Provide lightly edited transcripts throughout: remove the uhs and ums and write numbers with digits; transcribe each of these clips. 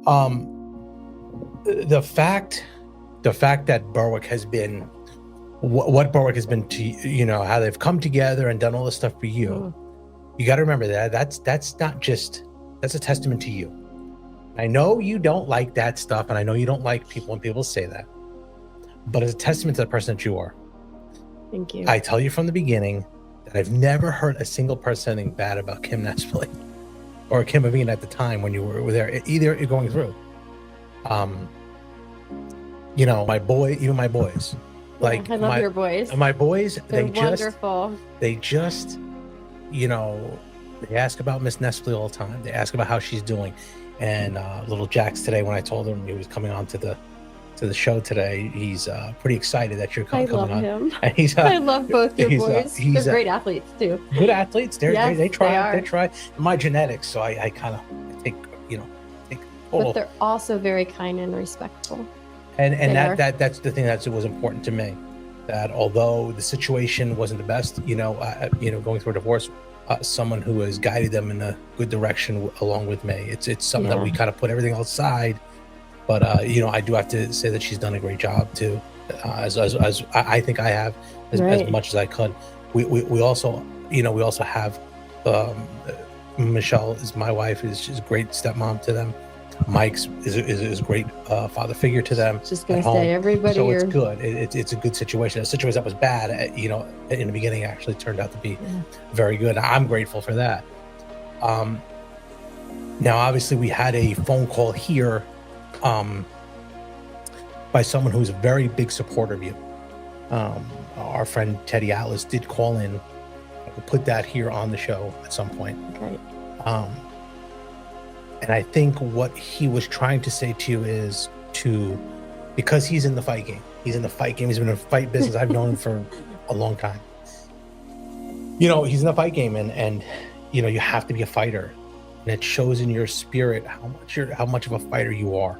Um, the fact that Berwick has been what Berwick has been to, how they've come together and done all this stuff for you. You got to remember that's not just, that's a testament to you. I know you don't like that stuff, and I know you don't like people when people say that, but it's a testament to the person that you are. Thank you. I tell you from the beginning that I've never heard a single person say anything bad about Kim Nespoli or Kim Avina at the time when you were there, either going through. My boys, like I love your boys. My boys, they're wonderful. They ask about Miss Nespoli all the time. They ask about how she's doing. And little Jax today, when I told him he was coming on to the show today, he's pretty excited that you're coming on. I love him. And I love both your boys. They're great athletes too. Good athletes. Yes, they try. My genetics, so I kind of take But they're also very kind and respectful. And that's the thing that was important to me. That although the situation wasn't the best, going through a divorce, someone who has guided them in a good direction along with me. It's something that we kind of put everything outside. But I do have to say that she's done a great job too, as I think I have as much as I could. We also have Michelle is my wife, she's a great stepmom to them. Mike's is a great father figure to them. Just gonna say everybody. So it's good. It's a good situation. A situation that was bad, in the beginning, actually turned out to be very good. I'm grateful for that. Now, obviously, we had a phone call here by someone who's a very big supporter of you. Our friend Teddy Atlas did call in. We'll put that here on the show at some point. Okay. And I think what he was trying to say to you is because he's in the fight game. He's in the fight game. He's been in the fight business. I've known him for a long time. He's in the fight game, and you have to be a fighter, and it shows in your spirit how much of a fighter you are.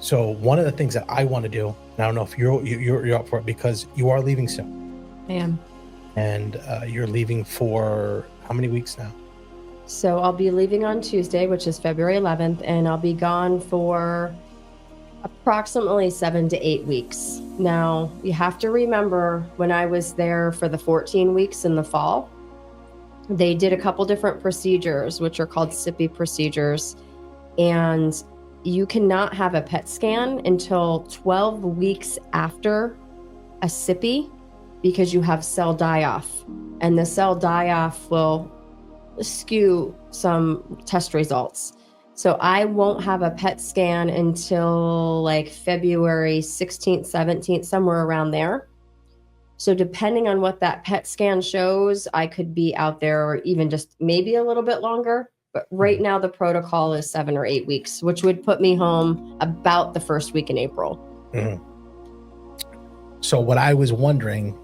So one of the things that I want to do, and I don't know if you're up for it, because you are leaving soon. I am. And you're leaving for how many weeks now? So I'll be leaving on Tuesday, which is February 11th, and I'll be gone for approximately 7 to 8 weeks. Now, you have to remember when I was there for the 14 weeks in the fall, they did a couple different procedures, which are called SIPI procedures, and you cannot have a PET scan until 12 weeks after a SIPI because you have cell die-off, and the cell die-off will skew some test results. So I won't have a PET scan until like February 16th, 17th, somewhere around there. So depending on what that PET scan shows, I could be out there or even just maybe a little bit longer. But right now the protocol is 7 or 8 weeks, which would put me home about the first week in April. Mm-hmm. So what I was wondering,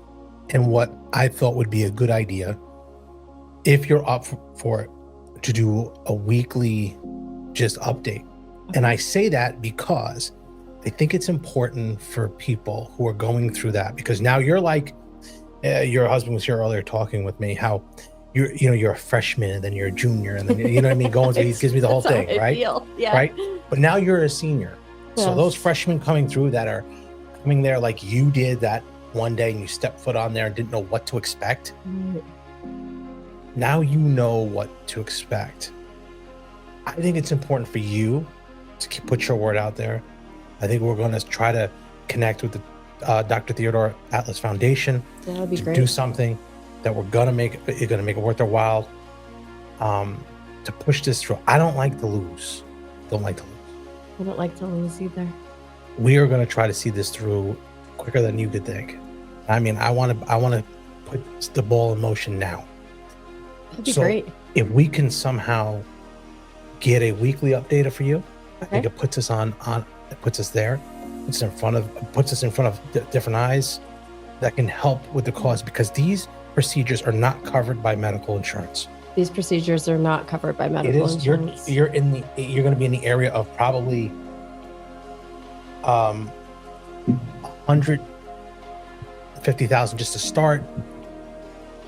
and what I thought would be a good idea, if you're up for it, to do a weekly just update. And I say that because I think it's important for people who are going through that, because now you're like, your husband was here earlier talking with me, how you're a freshman and then you're a junior and then, you know what I mean? Going through, he gives me the whole thing, right? Yeah. Right. But now you're a senior. Yes. So those freshmen coming through that are coming there like you did that one day and you stepped foot on there and didn't know what to expect. Now you know what to expect. I think it's important for you to put your word out there. I think we're going to try to connect with the Dr. Theodore Atlas Foundation. That would be great. Do something that we're going to make it worth their while, to push this through. I don't like to lose. I don't like to lose either. We are going to try to see this through quicker than you could think. I mean, I want to put the ball in motion now. That'd be great. If we can somehow get a weekly update for you, I think it puts us it puts us there, puts us in front of different eyes that can help with the cause, because these procedures are not covered by medical insurance. These procedures are not covered by medical insurance. You're going to be in the area of probably 150,000 just to start,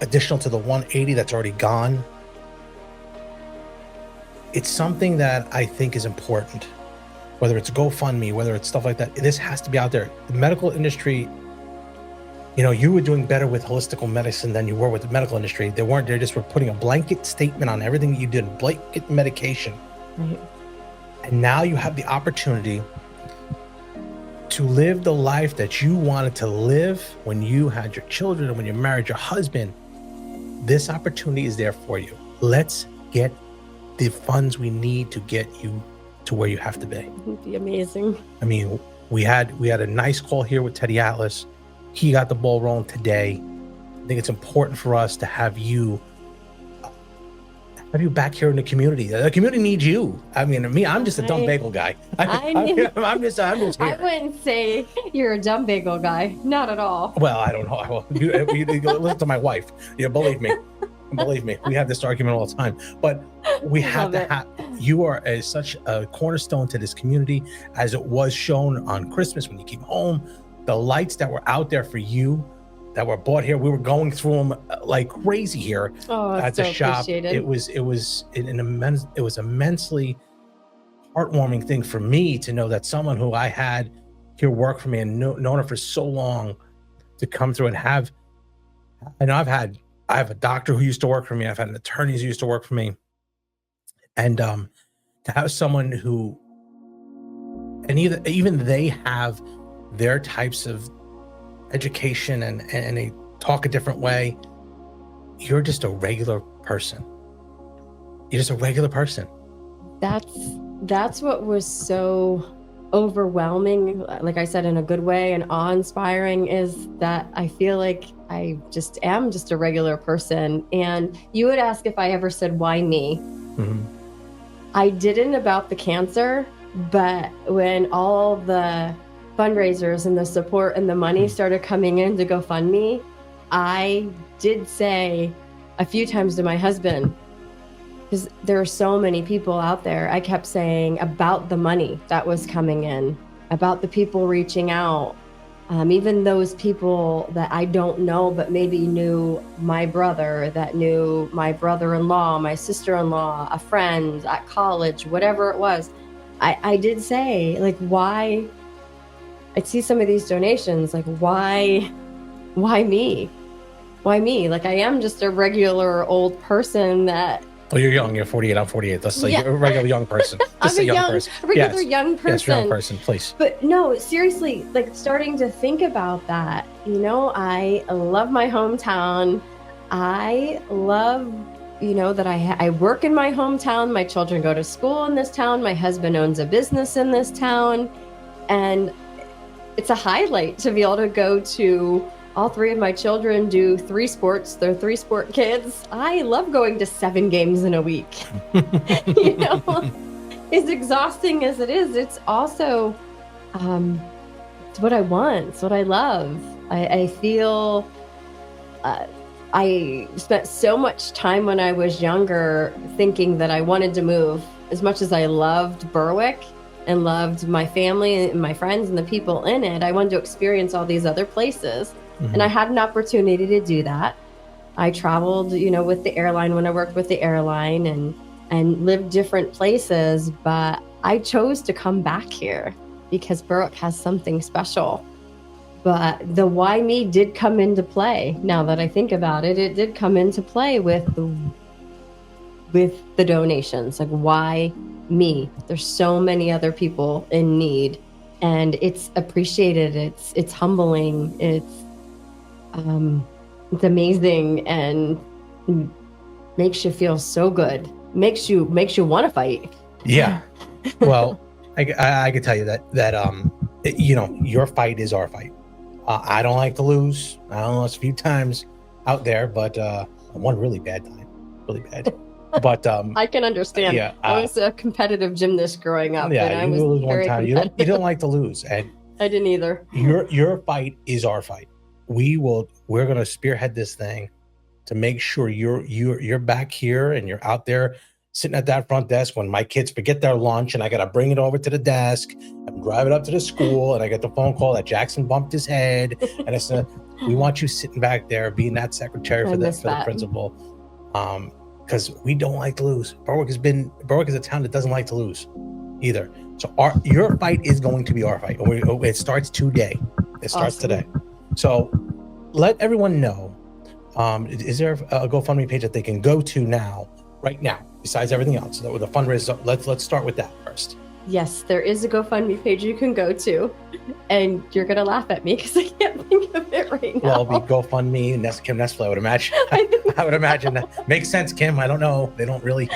additional to the 180 that's already gone. It's something that I think is important. whether it's GoFundMe, whether it's stuff like that. This has to be out there. The medical industry, you were doing better with holistic medicine than you were with the medical industry. They just were putting a blanket statement on everything that you did, blanket medication. Right. And now you have the opportunity to live the life that you wanted to live when you had your children and when you married your husband. This opportunity is there for you. Let's get the funds we need to get you to where you have to be. It'd be amazing. I mean, we had a nice call here with Teddy Atlas. He got the ball rolling today. I think it's important for us to have you back here in the community. The community needs you. I mean, I'm just a dumb bagel guy. I'm just here. I wouldn't say you're a dumb bagel guy. Not at all. Well, I don't know. You listen to my wife. Believe me. We have this argument all the time. But we have to have. You are such a cornerstone to this community, as it was shown on Christmas when you came home. The lights that were out there for you, that were bought here, we were going through them like crazy here at the shop. It was immensely heartwarming thing for me to know that someone who I had here work for me and known her for so long to come through and have. I know I have a doctor who used to work for me. I've had an attorney who used to work for me, and to have someone who, and even they have their types of education and they talk a different way. You're just a regular person. You're just a regular person. That's what was so overwhelming, like I said, in a good way, and awe-inspiring, is that I feel like I just am just a regular person. And you would ask if I ever said, why me? Mm-hmm. I didn't about the cancer, but when all the fundraisers and the support and the money started coming in to GoFundMe, I did say a few times to my husband, because there are so many people out there, I kept saying about the money that was coming in, about the people reaching out, even those people that I don't know, but maybe knew my brother, that knew my brother-in-law, my sister-in-law, a friend at college, whatever it was. I did say, like, why? I'd see some of these donations, like, why me? Why me? Like, I am just a regular old person that. Well, you're young. You're 48. I'm 48. Let's say you're a regular young person. I'm a young person. Young person. Yes, young person, please. But no, seriously, like, starting to think about that, I love my hometown. I love, that I work in my hometown. My children go to school in this town. My husband owns a business in this town. And it's a highlight to be able to go to. All three of my children do 3 sports. They're 3-sport kids. I love going to 7 games in a week. As exhausting as it is, it's also, it's what I want. It's what I love. I feel, I spent so much time when I was younger thinking that I wanted to move. As much as I loved Berwick and loved my family and my friends and the people in it, I wanted to experience all these other places. Mm-hmm. And I had an opportunity to do that. I traveled, with the airline when I worked with the airline and lived different places, but I chose to come back here because Berwick has something special. But the why me did come into play. Now that I think about it, it did come into play with the donations. Like, why me? There's so many other people in need, and it's appreciated. It's humbling. It's amazing and makes you feel so good. Makes you want to fight. Yeah. Well, I can tell you that your fight is our fight. I don't like to lose. I lost a few times out there, but one really bad time, really bad. But I can understand. Yeah, I was a competitive gymnast growing up. Yeah, and I was lose very one time. You don't like to lose, and I didn't either. Your fight is our fight. We're going to spearhead this thing to make sure you're back here and you're out there sitting at that front desk when my kids forget their lunch and I got to bring it over to the desk. I'm driving up to the school and I get the phone call that Jackson bumped his head. And I said, we want you sitting back there being that secretary for the principal. Because we don't like to lose. Berwick is a town that doesn't like to lose. either. So your fight is going to be our fight. It starts today. It starts Awesome. today. So let everyone know. Is there a GoFundMe page that they can go to right now, besides everything else? With the fundraiser, let's start with that first. Yes, there is a GoFundMe page you can go to, and you're gonna laugh at me because I can't think of it right now. Well, it'll be GoFundMe and Kim Nespoli, I would imagine. I would imagine that makes sense, Kim. I don't know. They don't really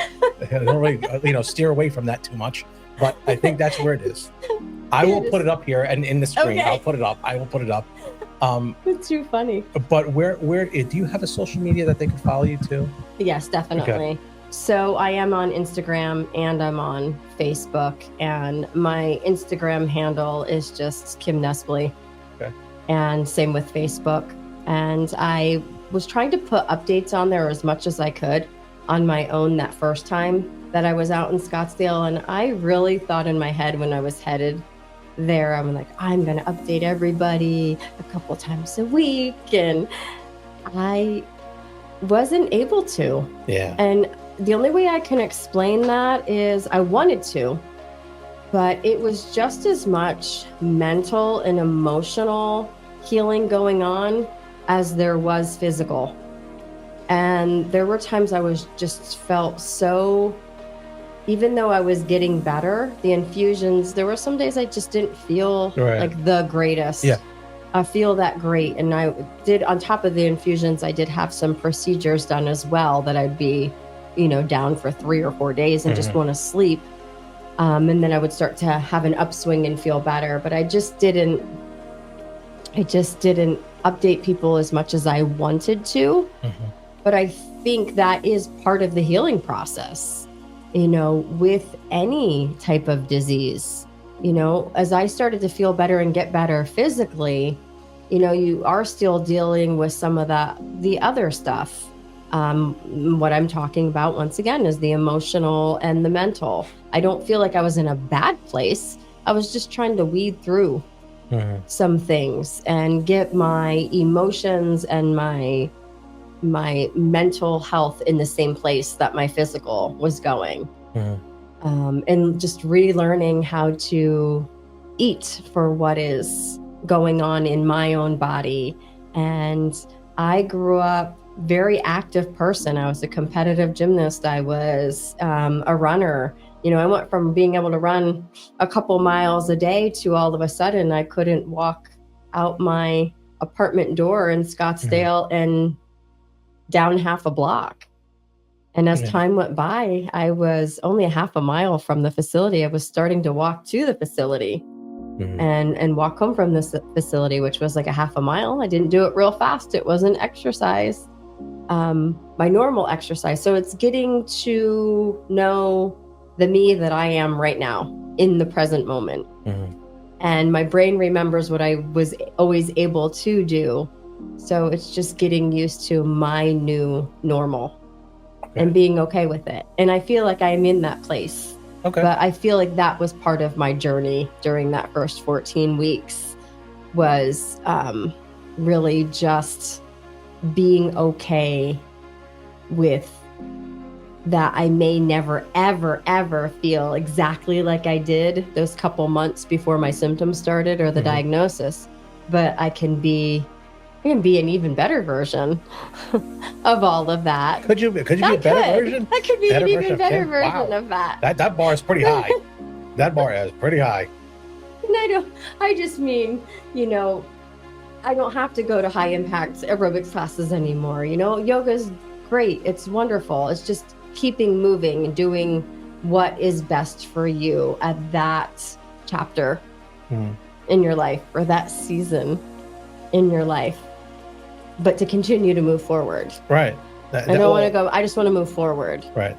steer away from that too much, but I think that's where it is. I will put it up here and in the screen. Okay. I'll put it up. I will put it up. It's too funny. But where do you have a social media that they can follow you too? Yes, definitely. Okay. So I am on Instagram and I'm on Facebook, and my Instagram handle is just Kim Nespoli. Okay. And same with Facebook. And I was trying to put updates on there as much as I could on my own that first time that I was out in Scottsdale. And I really thought in my head when I was headed there, I'm like, I'm going to update everybody a couple times a week. And I wasn't able to. Yeah. And the only way I can explain that is I wanted to, but it was just as much mental and emotional healing going on as there was physical. And there were times I was just felt so, even though I was getting better, the infusions, there were some days I just didn't feel like the greatest. Yeah. I feel that great. And I did, on top of the infusions, I did have some procedures done as well that I'd be down for 3 or 4 days and just want to sleep. And then I would start to have an upswing and feel better. But I just didn't update people as much as I wanted to. Mm-hmm. But I think that is part of the healing process, with any type of disease. As I started to feel better and get better physically, you are still dealing with some of the other stuff. What I'm talking about, once again, is the emotional and the mental. I don't feel like I was in a bad place. I was just trying to weed through some things and get my emotions and my mental health in the same place that my physical was going. And just relearning how to eat for what is going on in my own body. And I grew up very active person. I was a competitive gymnast. I was a runner. I went from being able to run a couple miles a day to all of a sudden I couldn't walk out my apartment door in Scottsdale and down half a block. And as time went by, I was only a half a mile from the facility. I was starting to walk to the facility and walk home from this facility, which was like a half a mile. I didn't do it real fast. It wasn't exercise. My normal exercise. So it's getting to know the me that I am right now in the present moment. And my brain remembers what I was always able to do. So it's just getting used to my new normal and being okay with it. And I feel like I'm in that place. But I feel like that was part of my journey during that first 14 weeks was really just being okay with that. I may never, ever, ever feel exactly like I did those couple months before my symptoms started or the diagnosis, but I can be an even better version of all of that. Could you be a better version? That could be an even better version of that. That bar is pretty high. That bar is pretty high. And I just mean, I don't have to go to high impact aerobics classes anymore. Yoga's great. It's wonderful. It's just keeping moving and doing what is best for you at that chapter in your life or that season in your life. But to continue to move forward. Right. I don't want to go, I just want to move forward. Right.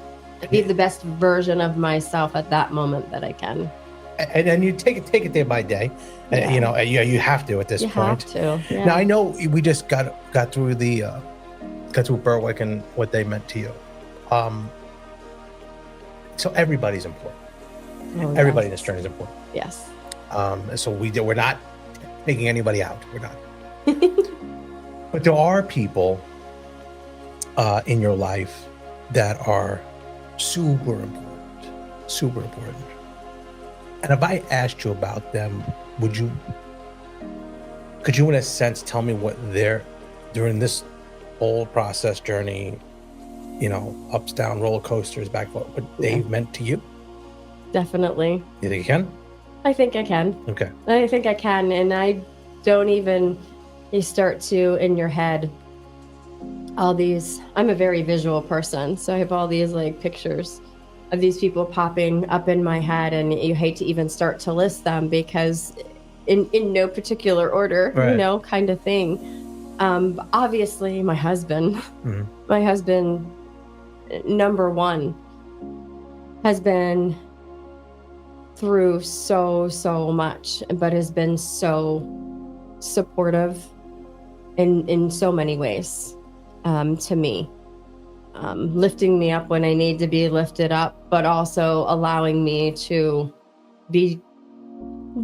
Be the best version of myself at that moment that I can. And then you take it day by day. Yeah. You have to at this point. You have to. Yeah. Now I know we just got through Berwick and what they meant to you. So everybody's important. Everybody in this journey is important. Yes. So we're not taking anybody out. We're not. But there are people in your life that are super important. And if I asked you about them, could you in a sense tell me what during this whole process journey, ups, down, roller coasters, back, forth, what they've meant to you? Definitely. You think you can? I think I can. Okay. I think I can. And I don't even, you start to, in your head, I'm a very visual person. So I have all these like pictures of these people popping up in my head, and you hate to even start to list them because in no particular order, right. Kind of thing. Obviously my husband, my husband, number one, has been through so much, but has been so supportive in so many ways, to me, lifting me up when I need to be lifted up, but also allowing me to be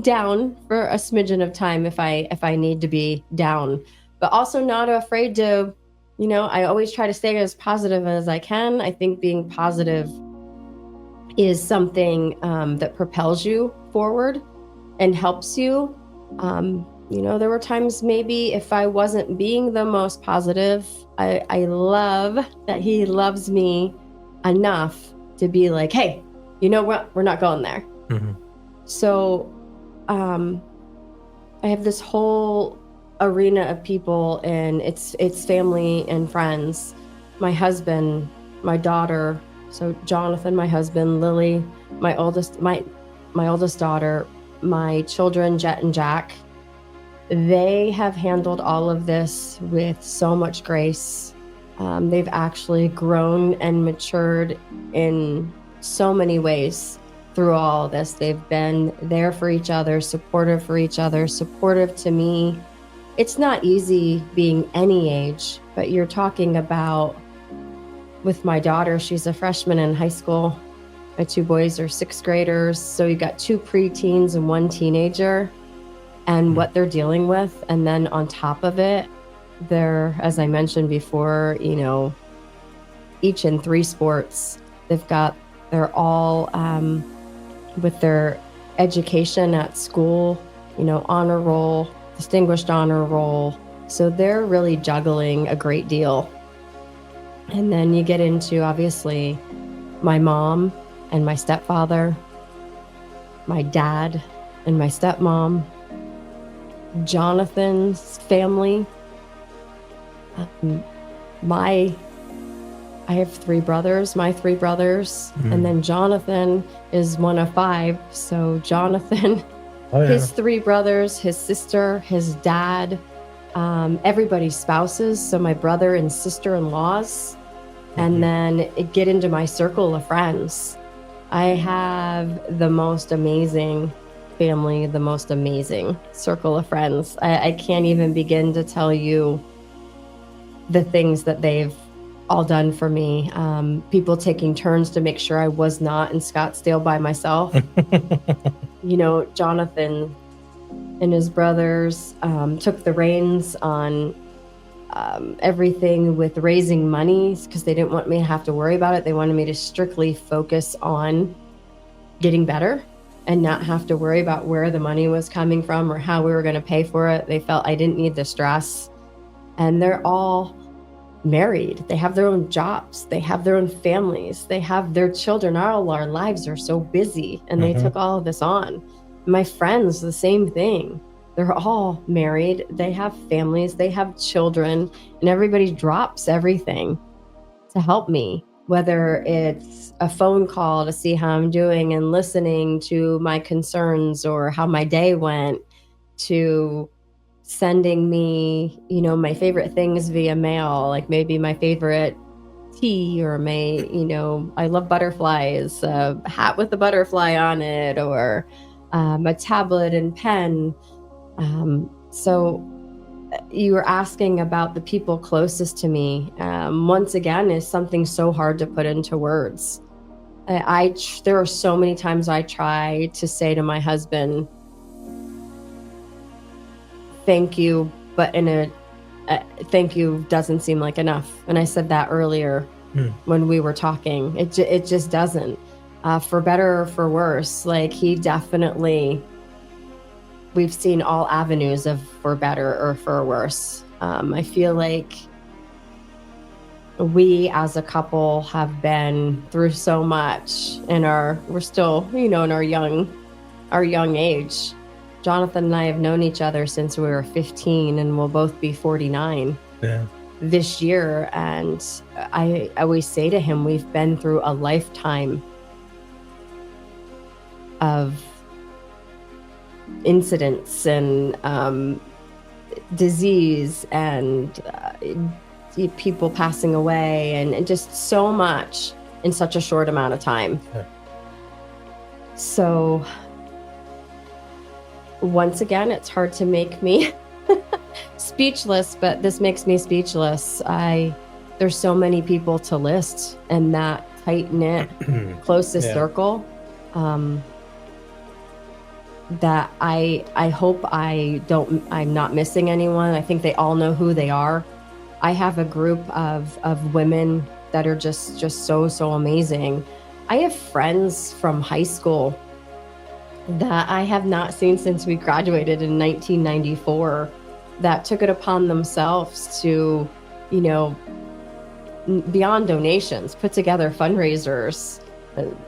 down for a smidgen of time if I need to be down, but also not afraid to, I always try to stay as positive as I can. I think being positive is something that propels you forward and helps you. There were times maybe if I wasn't being the most positive, I love that he loves me enough to be like, hey, you know what? We're not going there. So I have this whole arena of people, and it's family and friends, my husband, my daughter. So Jonathan, my husband, Lily, my oldest daughter, my children, Jet and Jack. They have handled all of this with so much grace. They've actually grown and matured in so many ways through all of this. They've been there for each other, supportive for each other, supportive to me. It's not easy being any age, but you're talking about, with my daughter, she's a freshman in high school. My two boys are sixth graders. So you got two preteens and one teenager, and what they're dealing with. And then on top of it, they're, as I mentioned before, each in 3 sports. They're all with their education at school, honor roll, distinguished honor roll. So they're really juggling a great deal. And then you get into, obviously, my mom and my stepfather, my dad and my stepmom, Jonathan's family. I have 3 brothers, my 3 brothers, and then Jonathan is one of 5. So Jonathan, his 3 brothers, his sister, his dad, everybody's spouses. So my brother and sister-in-laws, and then get into my circle of friends. I have the most amazing family, the most amazing circle of friends. I can't even begin to tell you the things that they've all done for me. People taking turns to make sure I was not in Scottsdale by myself. Jonathan and his brothers took the reins on everything with raising money because they didn't want me to have to worry about it. They wanted me to strictly focus on getting better and not have to worry about where the money was coming from or how we were going to pay for it. They felt I didn't need the stress. And they're all married. They have their own jobs. They have their own families. They have their children. All our lives are so busy, and they took all of this on. My friends, the same thing. They're all married. They have families. They have children, and everybody drops everything to help me, whether it's a phone call to see how I'm doing and listening to my concerns or how my day went, to sending me, my favorite things via mail, like maybe my favorite tea or I love butterflies, a hat with a butterfly on it, or a tablet and pen. So you were asking about the people closest to me. Once again, is something so hard to put into words. There are so many times I try to say to my husband, thank you, but thank you doesn't seem like enough. And I said that earlier when we were talking. It just doesn't. for better or for worse. Like he definitely, we've seen all avenues of for better or for worse. I feel like we as a couple have been through so much we're still, in our young age. Jonathan and I have known each other since we were 15 and we'll both be 49 this year. And I always say to him, we've been through a lifetime of incidents and disease and people passing away and just so much in such a short amount of time. So once again, it's hard to make me speechless, but this makes me speechless. There's so many people to list in that tight-knit closest circle that I hope I'm not missing anyone. I think they all know who they are. I have a group of women that are just so amazing. I have friends from high school that I have not seen since we graduated in 1994 that took it upon themselves to, beyond donations, put together fundraisers.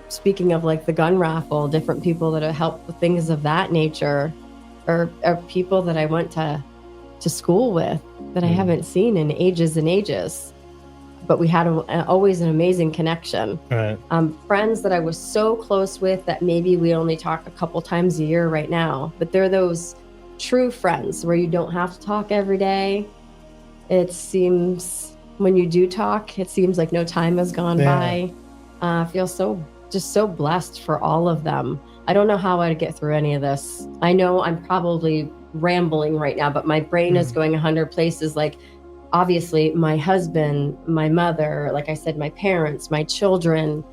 Speaking of like the gun raffle, different people that have helped with things of that nature are people that I went to school with that I haven't seen in ages and ages. But we had always an amazing connection. Right. Friends that I was so close with that maybe we only talk a couple times a year right now, but they're those true friends where you don't have to talk every day. It seems when you do talk, it seems like no time has gone by. I feel so blessed for all of them. I don't know how I'd get through any of this. I know I'm probably rambling right now, but my brain is going 100 places. Like, obviously, my husband, my mother, like I said, my parents, my children.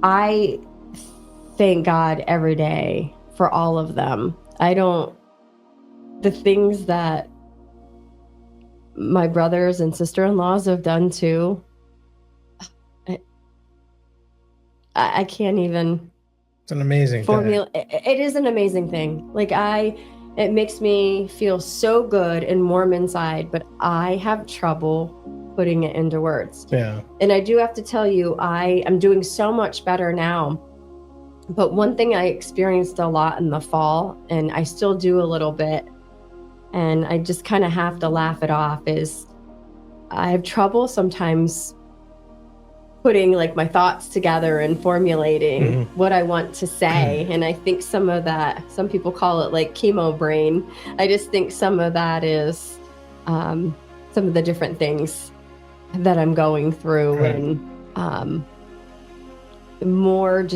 I thank God every day for all of them. The things that my brothers and sister-in-laws have done too, I can't even. It's an amazing formula. It is an amazing thing. Like it makes me feel so good and warm inside, but I have trouble putting it into words. Yeah. And I do have to tell you, I am doing so much better now. But one thing I experienced a lot in the fall, and I still do a little bit, and I just kind of have to laugh it off, is I have trouble sometimes putting like my thoughts together and formulating what I want to say. And I think some people call it like chemo brain. I just think some of that is some of the different things that I'm going through, and more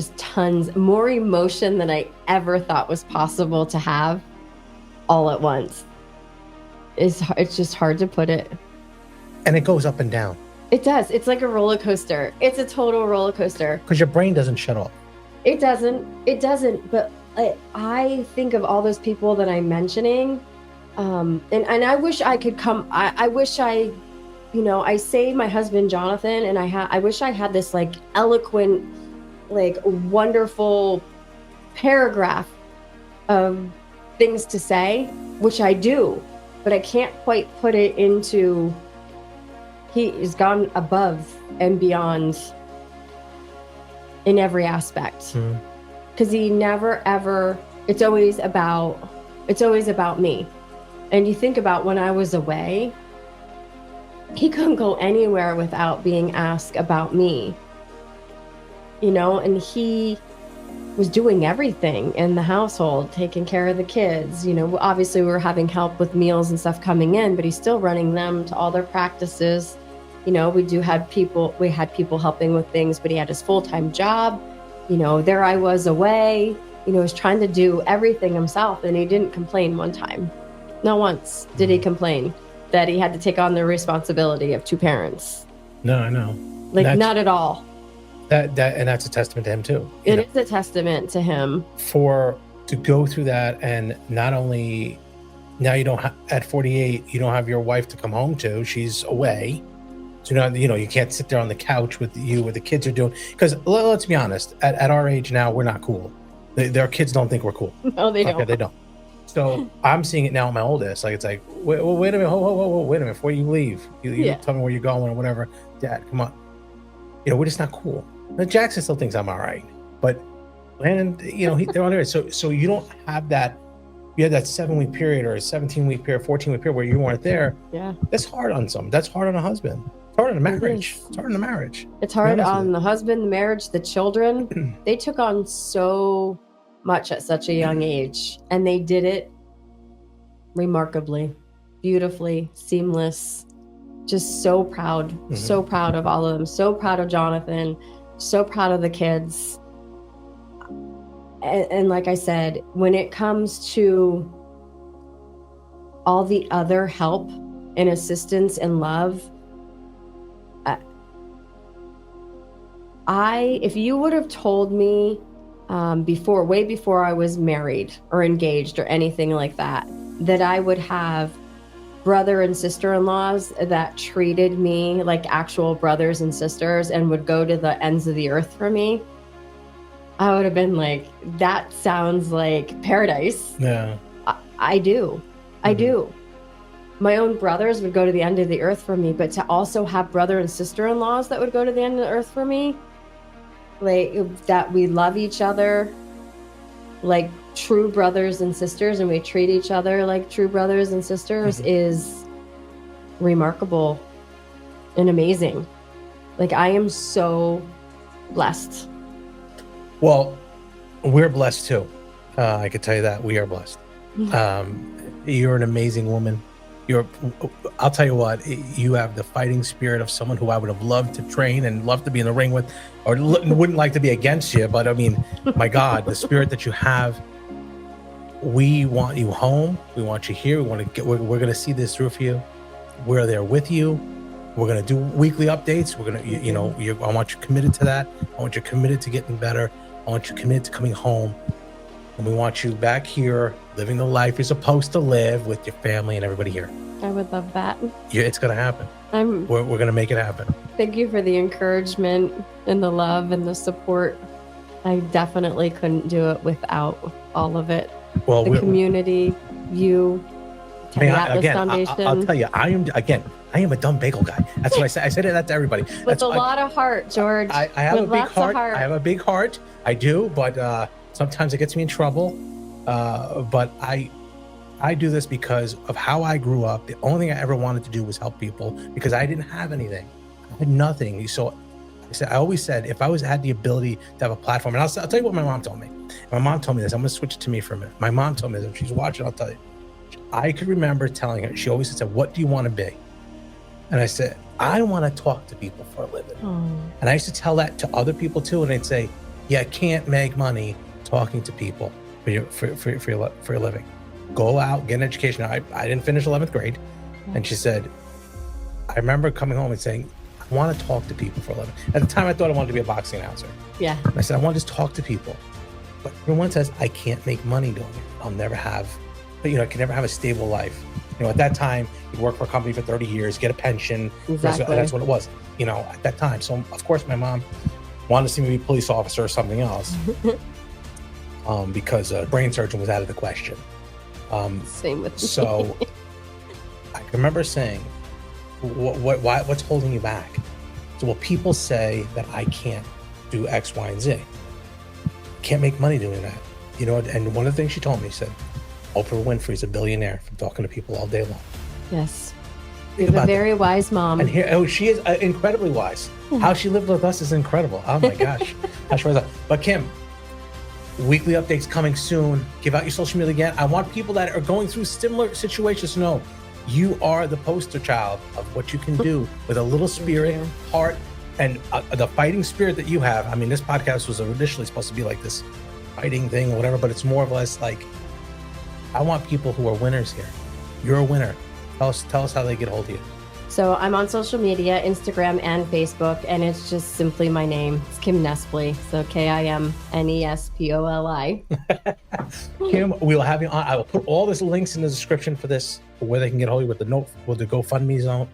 emotion than I ever thought was possible to have all at once. It's just hard to put it. And it goes up and down. It does. It's like a roller coaster. It's a total roller coaster. Because your brain doesn't shut off. It doesn't. But I think of all those people that I'm mentioning, and I wish I could come. I wish I say my husband Jonathan, and I wish I had this like eloquent, like wonderful paragraph of things to say, which I do, but I can't quite put it into. He has gone above and beyond in every aspect, because he never ever. It's always about me. And you think about when I was away, he couldn't go anywhere without being asked about me. And he was doing everything in the household, taking care of the kids. Obviously we were having help with meals and stuff coming in, but he's still running them to all their practices. We had people helping with things, but he had his full-time job. There I was away, he was trying to do everything himself, and he didn't complain one time. Not once did he complain that he had to take on the responsibility of two parents. No, I know. Not at all. And that's a testament to him too. It is a testament to him. To go through that, and not only now at 48, you don't have your wife to come home to. She's away. So you can't sit there on the couch with what the kids are doing. Because let's be honest, at our age now, we're not cool. Their kids don't think we're cool. No, they don't. They don't. So I'm seeing it now in my oldest. Like, it's like, wait a minute, whoa, wait a minute, before you leave, you tell me where you're going or whatever. Dad, come on. We're just not cool. Now, Jackson still thinks I'm all right, but Landon, they're on there. So you don't have that. You had that 7-week period or a 17-week period, 14-week period where you weren't there. Yeah, that's hard on some. That's hard on a husband. It's hard on a marriage. It's hard on the marriage. It's hard on the husband, the marriage, the children. They took on so much at such a young age, and they did it remarkably, beautifully, seamless. Just so proud, so proud of all of them. So proud of Jonathan. So proud of the kids. And like I said, when it comes to all the other help and assistance and love, if you would have told me way before I was married or engaged or anything like that I would have brother and sister-in-laws that treated me like actual brothers and sisters and would go to the ends of the earth for me, I would have been like, that sounds like paradise. Yeah. I do. I do. My own brothers would go to the end of the earth for me, but to also have brother and sister-in-laws that would go to the end of the earth for me, like that we love each other like true brothers and sisters and we treat each other like true brothers and sisters is remarkable and amazing. Like, I am so blessed. Well, we're blessed too. I could tell you that we are blessed. You're an amazing woman. I'll tell you what, you have the fighting spirit of someone who I would have loved to train and loved to be in the ring with, or wouldn't like to be against you. But I mean, my God, the spirit that you have, we want you home. We want you here. We're going to see this through for you. We're there with you. We're going to do weekly updates. We're going to, I want you committed to that. I want you committed to getting better. I want you committed to coming home. And we want you back here living the life you're supposed to live with your family and everybody here. I would love that. It's going to happen. We're going to make it happen. Thank you for the encouragement and the love and the support. I definitely couldn't do it without all of it. Well, the community, you, Atlas Foundation. I'll tell you, I am a dumb bagel guy. That's what I said. I said that to everybody. With a lot of heart, George. I have a big heart. I have a big heart. I do, but sometimes it gets me in trouble. But I do this because of how I grew up. The only thing I ever wanted to do was help people because I didn't have anything. I had nothing. So I always said, if I had the ability to have a platform, and I'll tell you what my mom told me. My mom told me this. I'm going to switch it to me for a minute. My mom told me this. If she's watching, I'll tell you. I could remember telling her, she always said, what do you want to be? And I said, I want to talk to people for a living. And I used to tell that to other people too. And they'd say, I can't make money talking to people for your living. Go out, get an education. I didn't finish 11th grade. And she said, I remember coming home and saying, I want to talk to people for a living. At the time, I thought I wanted to be a boxing announcer. Yeah. And I said, I want to just talk to people. But everyone says, I can't make money doing it. I'll never have, I can never have a stable life. At that time, you'd work for a company for 30 years, get a pension. Exactly. That's what it was, at that time. So, of course, my mom wanted to see me be a police officer or something else because a brain surgeon was out of the question. Same with me. So I remember saying, what's holding you back? So, well, people say that I can't do X, Y, and Z. Can't make money doing that. And one of the things she told me, she said, Oprah Winfrey's a billionaire from talking to people all day long. Yes. You have a very wise mom. And she is incredibly wise. How she lived with us is incredible. Oh my gosh. But Kim, weekly updates coming soon. Give out your social media again. I want people that are going through similar situations to know you are the poster child of what you can do with a little spirit, heart, and the fighting spirit that you have. I mean, this podcast was initially supposed to be like this fighting thing or whatever, but it's more or less like, I want people who are winners here. You're a winner. Tell us how they get a hold of you. So I'm on social media, Instagram and Facebook, and it's just simply my name. It's Kim Nespoli. So KIMNESPOLI. Kim, we will have you on. I will put all these links in the description for this, for where they can get a hold of you with the GoFundMe zone.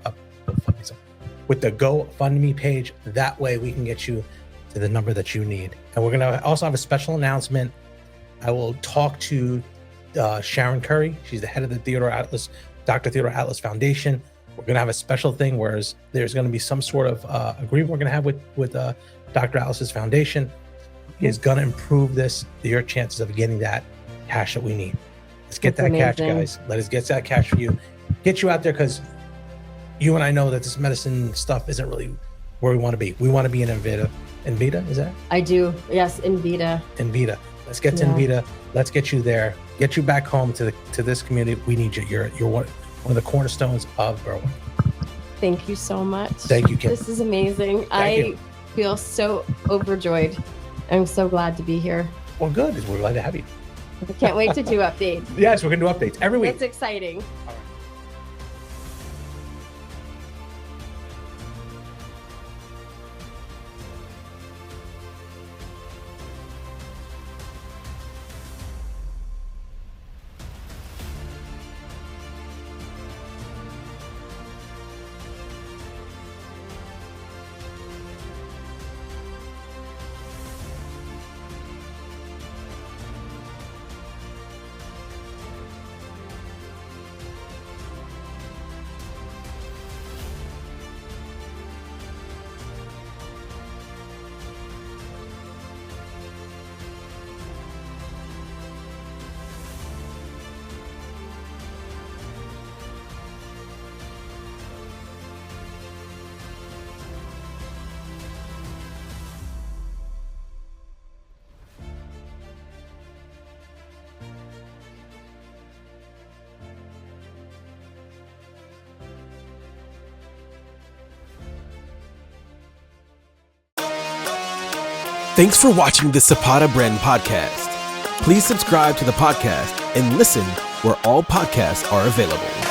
with the GoFundMe page. That way we can get you to the number that you need. And we're going to also have a special announcement. I will talk to Sharon Curry. She's the head of the Dr. Theodore Atlas Foundation. We're going to have a special thing where there's going to be some sort of agreement we're going to have with Dr. Atlas's foundation. Is going to improve your chances of getting that cash that we need. Let's get that cash, guys. Let us get that cash for you. Get you out there, because you and I know that this medicine stuff isn't really where we want to be. We want to be in Envita. Envita, is that? I do. Yes, Envita. Envita. Let's get to Envita. Let's get you there. Get you back home to this community. We need you. You're one of the cornerstones of Berwyn. Thank you so much. Thank you, Kim. This is amazing. I feel so overjoyed. I'm so glad to be here. Well, good. We're glad to have you. I can't wait to do updates. Yes, we're going to do updates every week. It's exciting. Thanks for watching the Zapata Brand podcast. Please subscribe to the podcast and listen where all podcasts are available.